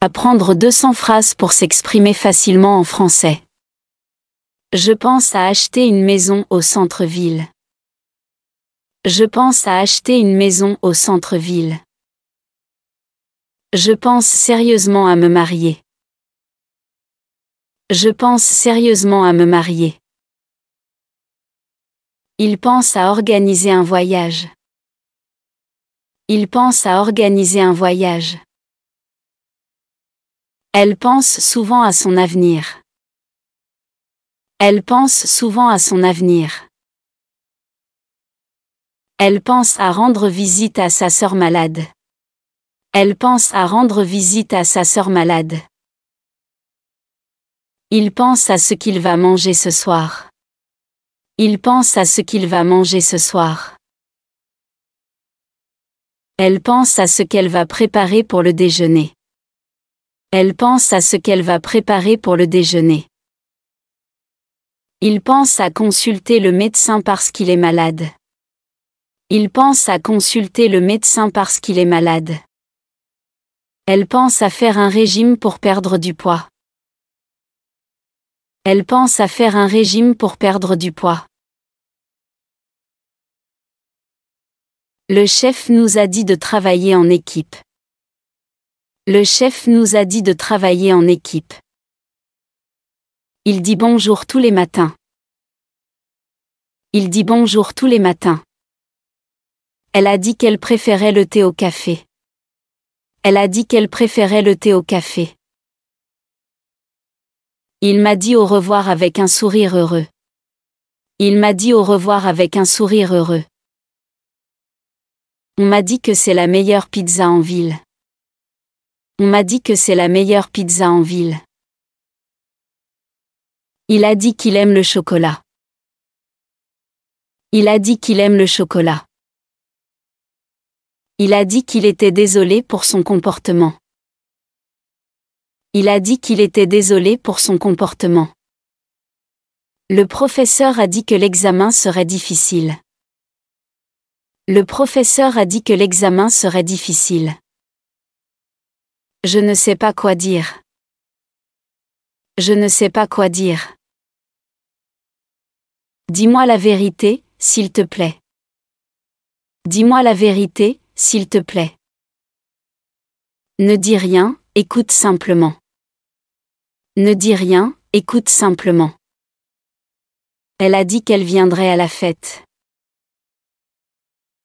Apprendre 200 phrases pour s'exprimer facilement en français. Je pense à acheter une maison au centre-ville. Je pense à acheter une maison au centre-ville. Je pense sérieusement à me marier. Je pense sérieusement à me marier. Il pense à organiser un voyage. Il pense à organiser un voyage. Elle pense souvent à son avenir. Elle pense souvent à son avenir. Elle pense à rendre visite à sa sœur malade. Elle pense à rendre visite à sa sœur malade. Il pense à ce qu'il va manger ce soir. Il pense à ce qu'il va manger ce soir. Elle pense à ce qu'elle va préparer pour le déjeuner. Elle pense à ce qu'elle va préparer pour le déjeuner. Il pense à consulter le médecin parce qu'il est malade. Il pense à consulter le médecin parce qu'il est malade. Elle pense à faire un régime pour perdre du poids. Elle pense à faire un régime pour perdre du poids. Le chef nous a dit de travailler en équipe. Le chef nous a dit de travailler en équipe. Il dit bonjour tous les matins. Il dit bonjour tous les matins. Elle a dit qu'elle préférait le thé au café. Elle a dit qu'elle préférait le thé au café. Il m'a dit au revoir avec un sourire heureux. Il m'a dit au revoir avec un sourire heureux. On m'a dit que c'est la meilleure pizza en ville. On m'a dit que c'est la meilleure pizza en ville. Il a dit qu'il aime le chocolat. Il a dit qu'il aime le chocolat. Il a dit qu'il était désolé pour son comportement. Il a dit qu'il était désolé pour son comportement. Le professeur a dit que l'examen serait difficile. Le professeur a dit que l'examen serait difficile. Je ne sais pas quoi dire. Je ne sais pas quoi dire. Dis-moi la vérité, s'il te plaît. Dis-moi la vérité, s'il te plaît. Ne dis rien, écoute simplement. Ne dis rien, écoute simplement. Elle a dit qu'elle viendrait à la fête.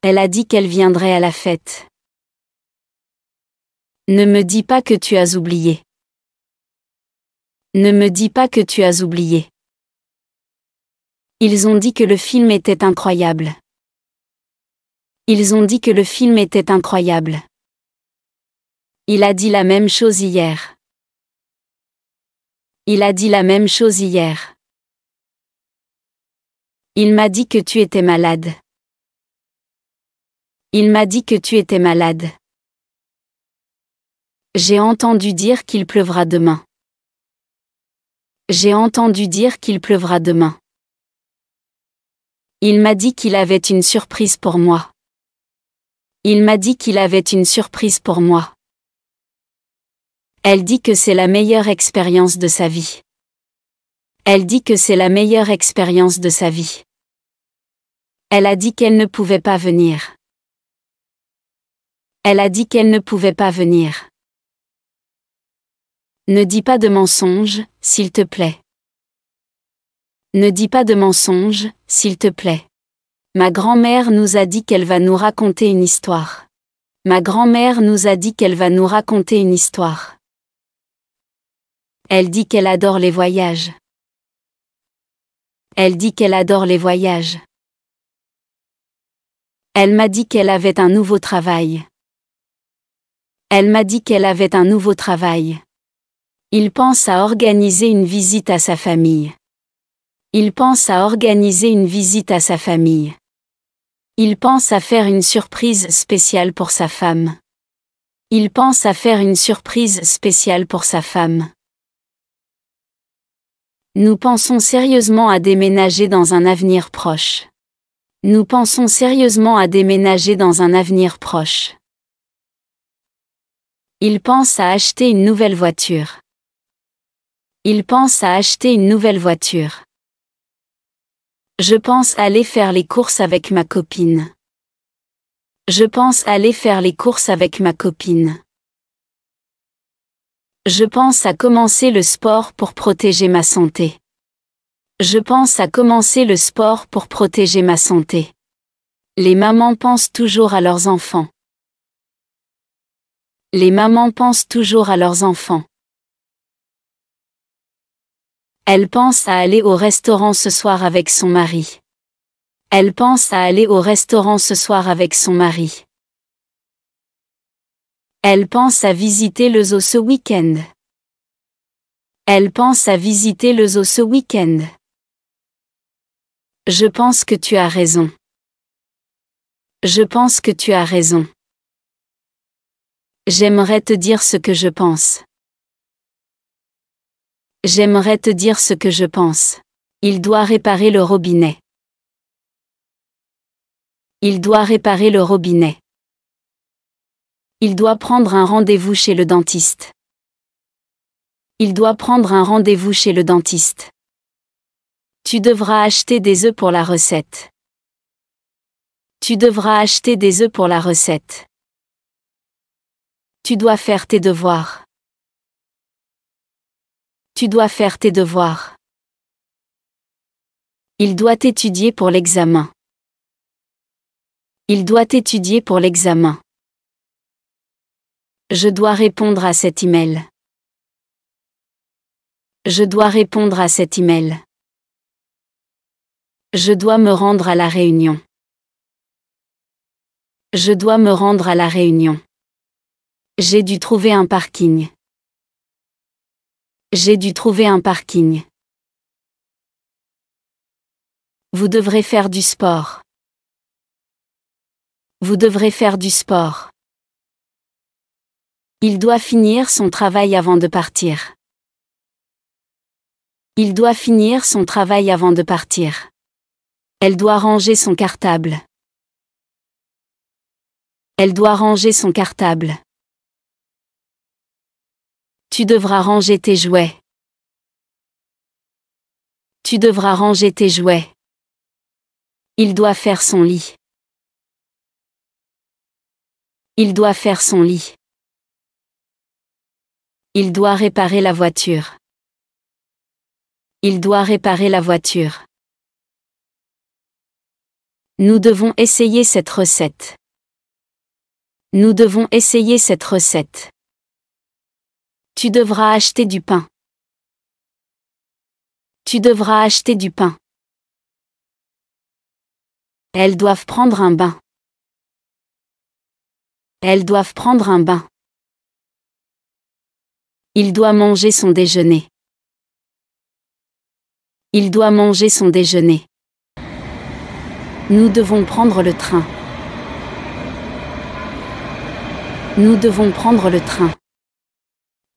Elle a dit qu'elle viendrait à la fête. Ne me dis pas que tu as oublié. Ne me dis pas que tu as oublié. Ils ont dit que le film était incroyable. Ils ont dit que le film était incroyable. Il a dit la même chose hier. Il a dit la même chose hier. Il m'a dit que tu étais malade. Il m'a dit que tu étais malade. J'ai entendu dire qu'il pleuvra demain. J'ai entendu dire qu'il pleuvra demain. Il m'a dit qu'il avait une surprise pour moi. Il m'a dit qu'il avait une surprise pour moi. Elle dit que c'est la meilleure expérience de sa vie. Elle dit que c'est la meilleure expérience de sa vie. Elle a dit qu'elle ne pouvait pas venir. Elle a dit qu'elle ne pouvait pas venir. Ne dis pas de mensonges, s'il te plaît. Ne dis pas de mensonges, s'il te plaît. Ma grand-mère nous a dit qu'elle va nous raconter une histoire. Ma grand-mère nous a dit qu'elle va nous raconter une histoire. Elle dit qu'elle adore les voyages. Elle dit qu'elle adore les voyages. Elle m'a dit qu'elle avait un nouveau travail. Elle m'a dit qu'elle avait un nouveau travail. Il pense à organiser une visite à sa famille. Il pense à organiser une visite à sa famille. Il pense à faire une surprise spéciale pour sa femme. Il pense à faire une surprise spéciale pour sa femme. Nous pensons sérieusement à déménager dans un avenir proche. Nous pensons sérieusement à déménager dans un avenir proche. Il pense à acheter une nouvelle voiture. Il pense à acheter une nouvelle voiture. Je pense aller faire les courses avec ma copine. Je pense aller faire les courses avec ma copine. Je pense à commencer le sport pour protéger ma santé. Je pense à commencer le sport pour protéger ma santé. Les mamans pensent toujours à leurs enfants. Les mamans pensent toujours à leurs enfants. Elle pense à aller au restaurant ce soir avec son mari. Elle pense à aller au restaurant ce soir avec son mari. Elle pense à visiter le zoo ce week-end. Elle pense à visiter le zoo ce week-end. Je pense que tu as raison. Je pense que tu as raison. J'aimerais te dire ce que je pense. J'aimerais te dire ce que je pense. Il doit réparer le robinet. Il doit réparer le robinet. Il doit prendre un rendez-vous chez le dentiste. Il doit prendre un rendez-vous chez le dentiste. Tu devras acheter des œufs pour la recette. Tu devras acheter des œufs pour la recette. Tu dois faire tes devoirs. Tu dois faire tes devoirs. Il doit étudier pour l'examen. Il doit étudier pour l'examen. Je dois répondre à cet email. Je dois répondre à cet email. Je dois me rendre à la réunion. Je dois me rendre à la réunion. J'ai dû trouver un parking. J'ai dû trouver un parking. Vous devrez faire du sport. Vous devrez faire du sport. Il doit finir son travail avant de partir. Il doit finir son travail avant de partir. Elle doit ranger son cartable. Elle doit ranger son cartable. Tu devras ranger tes jouets. Tu devras ranger tes jouets. Il doit faire son lit. Il doit faire son lit. Il doit réparer la voiture. Il doit réparer la voiture. Nous devons essayer cette recette. Nous devons essayer cette recette. Tu devras acheter du pain. Tu devras acheter du pain. Elles doivent prendre un bain. Elles doivent prendre un bain. Il doit manger son déjeuner. Il doit manger son déjeuner. Nous devons prendre le train. Nous devons prendre le train.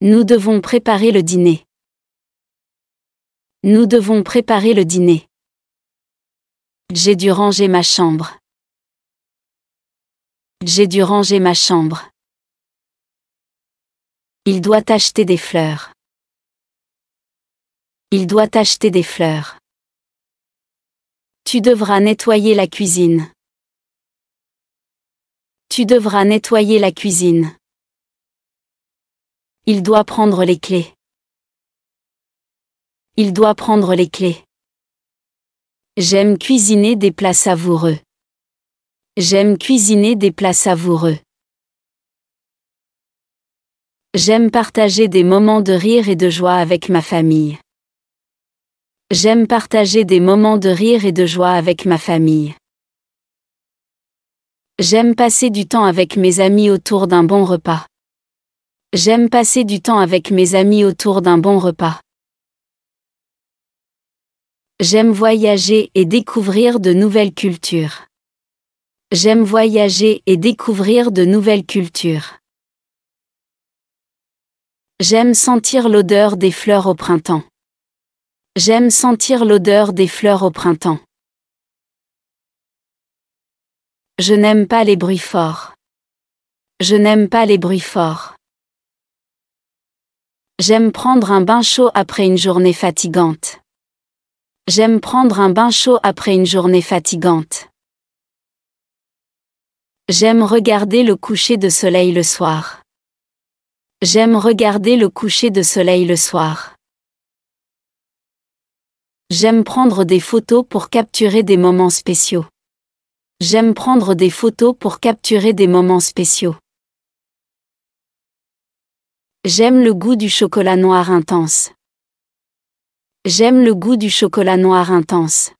Nous devons préparer le dîner. Nous devons préparer le dîner. J'ai dû ranger ma chambre. J'ai dû ranger ma chambre. Il doit acheter des fleurs. Il doit acheter des fleurs. Tu devras nettoyer la cuisine. Tu devras nettoyer la cuisine. Il doit prendre les clés. Il doit prendre les clés. J'aime cuisiner des plats savoureux. J'aime cuisiner des plats savoureux. J'aime partager des moments de rire et de joie avec ma famille. J'aime partager des moments de rire et de joie avec ma famille. J'aime passer du temps avec mes amis autour d'un bon repas. J'aime passer du temps avec mes amis autour d'un bon repas. J'aime voyager et découvrir de nouvelles cultures. J'aime voyager et découvrir de nouvelles cultures. J'aime sentir l'odeur des fleurs au printemps. J'aime sentir l'odeur des fleurs au printemps. Je n'aime pas les bruits forts. Je n'aime pas les bruits forts. J'aime prendre un bain chaud après une journée fatigante. J'aime prendre un bain chaud après une journée fatigante. J'aime regarder le coucher de soleil le soir. J'aime regarder le coucher de soleil le soir. J'aime prendre des photos pour capturer des moments spéciaux. J'aime prendre des photos pour capturer des moments spéciaux. J'aime le goût du chocolat noir intense. J'aime le goût du chocolat noir intense.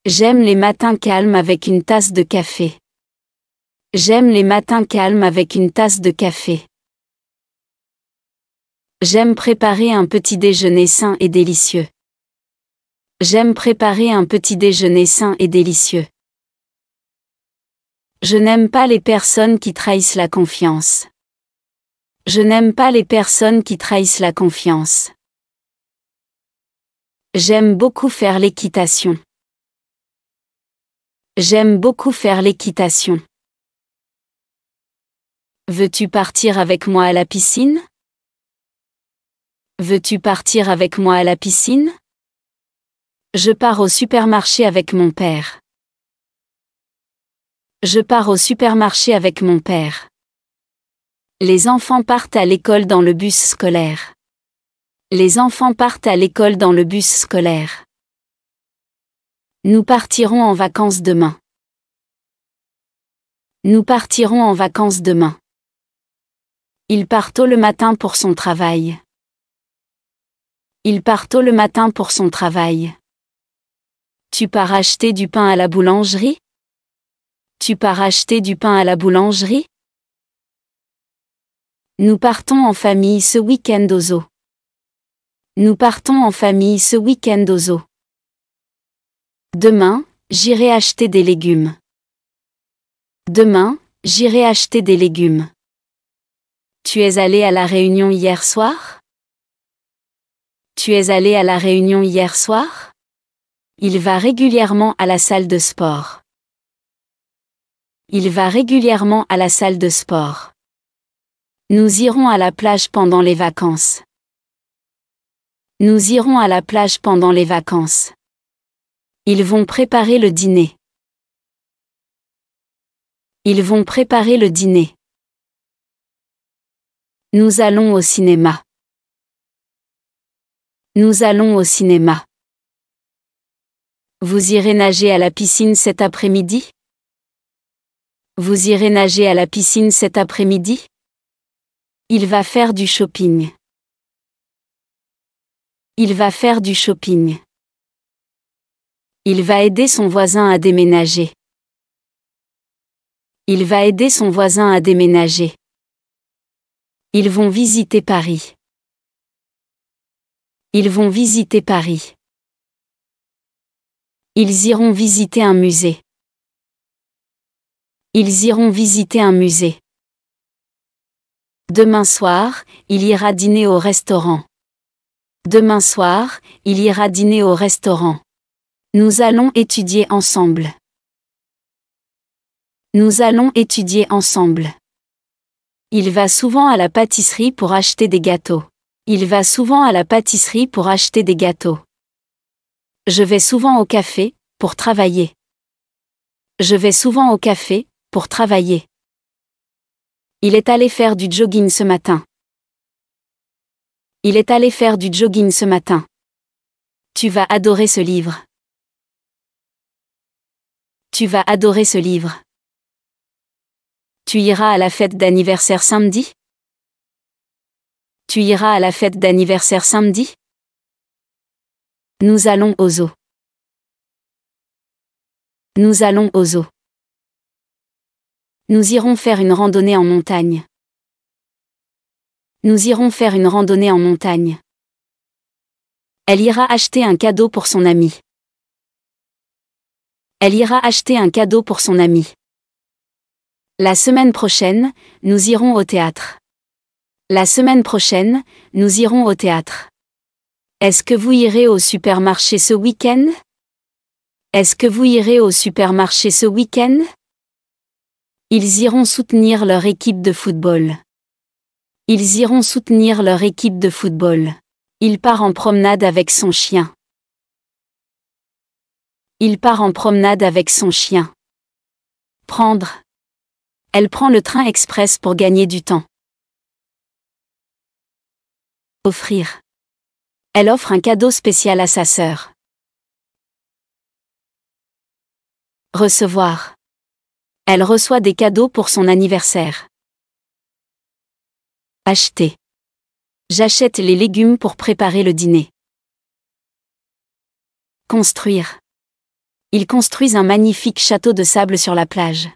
J'aime les matins calmes avec une tasse de café. J'aime les matins calmes avec une tasse de café. J'aime préparer un petit déjeuner sain et délicieux. J'aime préparer un petit déjeuner sain et délicieux. Je n'aime pas les personnes qui trahissent la confiance. Je n'aime pas les personnes qui trahissent la confiance. J'aime beaucoup faire l'équitation. J'aime beaucoup faire l'équitation. Veux-tu partir avec moi à la piscine? Veux-tu partir avec moi à la piscine? Je pars au supermarché avec mon père. Je pars au supermarché avec mon père. Les enfants partent à l'école dans le bus scolaire. Les enfants partent à l'école dans le bus scolaire. Nous partirons en vacances demain. Nous partirons en vacances demain. Il part tôt le matin pour son travail. Il part tôt le matin pour son travail. Tu pars acheter du pain à la boulangerie? Tu pars acheter du pain à la boulangerie? Nous partons en famille ce week-end au zoo. Nous partons en famille ce week-end au zoo. Demain, j'irai acheter des légumes. Demain, j'irai acheter des légumes. Tu es allé à la réunion hier soir? Tu es allé à la réunion hier soir? Il va régulièrement à la salle de sport. Il va régulièrement à la salle de sport. Nous irons à la plage pendant les vacances. Nous irons à la plage pendant les vacances. Ils vont préparer le dîner. Ils vont préparer le dîner. Nous allons au cinéma. Nous allons au cinéma. Vous irez nager à la piscine cet après-midi? Vous irez nager à la piscine cet après-midi? Il va faire du shopping. Il va faire du shopping. Il va aider son voisin à déménager. Il va aider son voisin à déménager. Ils vont visiter Paris. Ils vont visiter Paris. Ils iront visiter un musée. Ils iront visiter un musée. Demain soir, il ira dîner au restaurant. Demain soir, il ira dîner au restaurant. Nous allons étudier ensemble. Nous allons étudier ensemble. Il va souvent à la pâtisserie pour acheter des gâteaux. Il va souvent à la pâtisserie pour acheter des gâteaux. Je vais souvent au café, pour travailler. Je vais souvent au café, pour travailler. Il est allé faire du jogging ce matin. Il est allé faire du jogging ce matin. Tu vas adorer ce livre. Tu vas adorer ce livre. Tu iras à la fête d'anniversaire samedi? Tu iras à la fête d'anniversaire samedi? Nous allons au zoo. Nous allons au zoo. Nous irons faire une randonnée en montagne. Nous irons faire une randonnée en montagne. Elle ira acheter un cadeau pour son ami. Elle ira acheter un cadeau pour son ami. La semaine prochaine, nous irons au théâtre. La semaine prochaine, nous irons au théâtre. Est-ce que vous irez au supermarché ce week-end? Est-ce que vous irez au supermarché ce week-end? Ils iront soutenir leur équipe de football. Ils iront soutenir leur équipe de football. Il part en promenade avec son chien. Il part en promenade avec son chien. Prendre. Elle prend le train express pour gagner du temps. Offrir. Elle offre un cadeau spécial à sa sœur. Recevoir. Elle reçoit des cadeaux pour son anniversaire. Acheter. J'achète les légumes pour préparer le dîner. Construire. Ils construisent un magnifique château de sable sur la plage.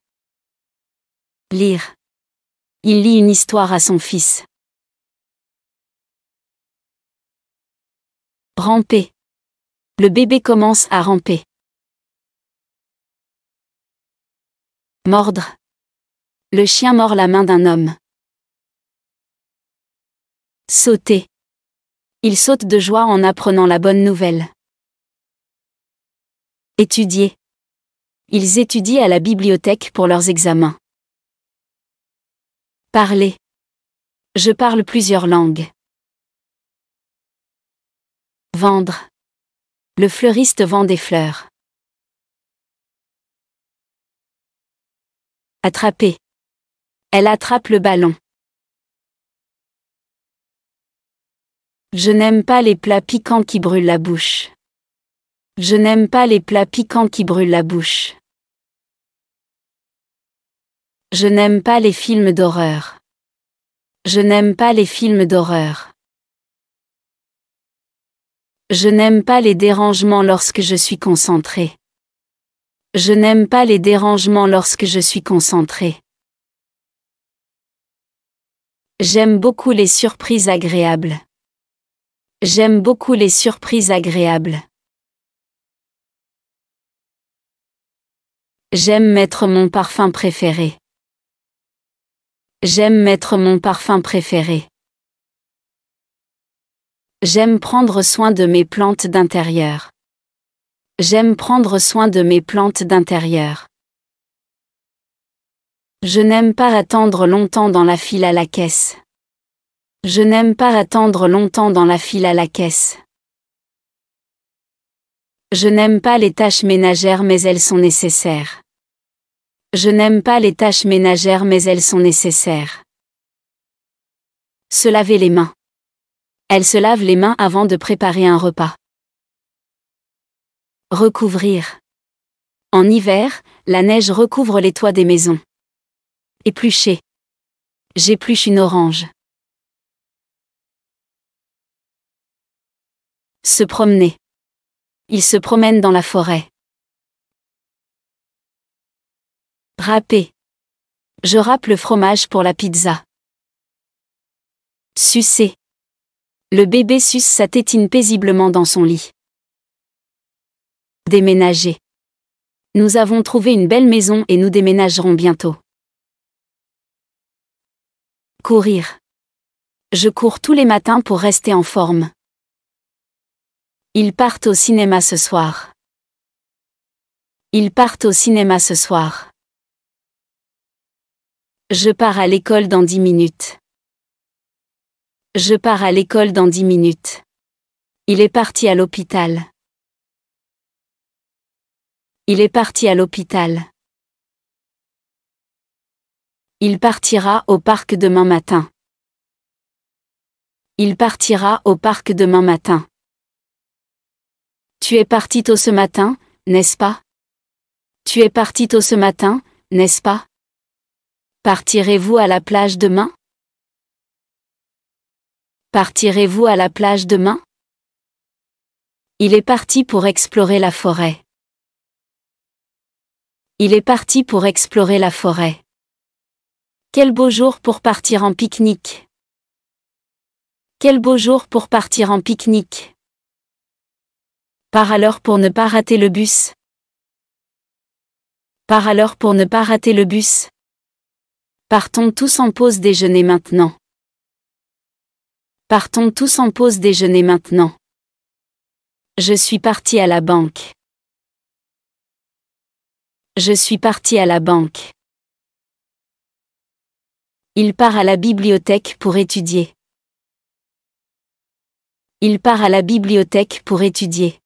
Lire. Il lit une histoire à son fils. Ramper. Le bébé commence à ramper. Mordre. Le chien mord la main d'un homme. Sauter. Il saute de joie en apprenant la bonne nouvelle. Étudier. Ils étudient à la bibliothèque pour leurs examens. Parler. Je parle plusieurs langues. Vendre. Le fleuriste vend des fleurs. Attraper. Elle attrape le ballon. Je n'aime pas les plats piquants qui brûlent la bouche. Je n'aime pas les plats piquants qui brûlent la bouche. Je n'aime pas les films d'horreur. Je n'aime pas les films d'horreur. Je n'aime pas les dérangements lorsque je suis concentré. Je n'aime pas les dérangements lorsque je suis concentré. J'aime beaucoup les surprises agréables. J'aime beaucoup les surprises agréables. J'aime mettre mon parfum préféré. J'aime mettre mon parfum préféré. J'aime prendre soin de mes plantes d'intérieur. J'aime prendre soin de mes plantes d'intérieur. Je n'aime pas attendre longtemps dans la file à la caisse. Je n'aime pas attendre longtemps dans la file à la caisse. Je n'aime pas les tâches ménagères mais elles sont nécessaires. Je n'aime pas les tâches ménagères mais elles sont nécessaires. Se laver les mains. Elle se lave les mains avant de préparer un repas. Recouvrir. En hiver, la neige recouvre les toits des maisons. Éplucher. J'épluche une orange. Se promener. Il se promène dans la forêt. Râper. Je râpe le fromage pour la pizza. Sucer. Le bébé suce sa tétine paisiblement dans son lit. Déménager. Nous avons trouvé une belle maison et nous déménagerons bientôt. Courir. Je cours tous les matins pour rester en forme. Ils partent au cinéma ce soir. Ils partent au cinéma ce soir. Je pars à l'école dans 10 minutes. Je pars à l'école dans 10 minutes. Il est parti à l'hôpital. Il est parti à l'hôpital. Il partira au parc demain matin. Il partira au parc demain matin. Tu es parti tôt ce matin, n'est-ce pas? Tu es parti tôt ce matin, n'est-ce pas? Partirez-vous à la plage demain? Partirez-vous à la plage demain? Il est parti pour explorer la forêt. Il est parti pour explorer la forêt. Quel beau jour pour partir en pique-nique. Quel beau jour pour partir en pique-nique. Pars à l'heure pour ne pas rater le bus. Pars à l'heure pour ne pas rater le bus. Partons tous en pause déjeuner maintenant. Partons tous en pause déjeuner maintenant. Je suis parti à la banque. Je suis parti à la banque. Il part à la bibliothèque pour étudier. Il part à la bibliothèque pour étudier.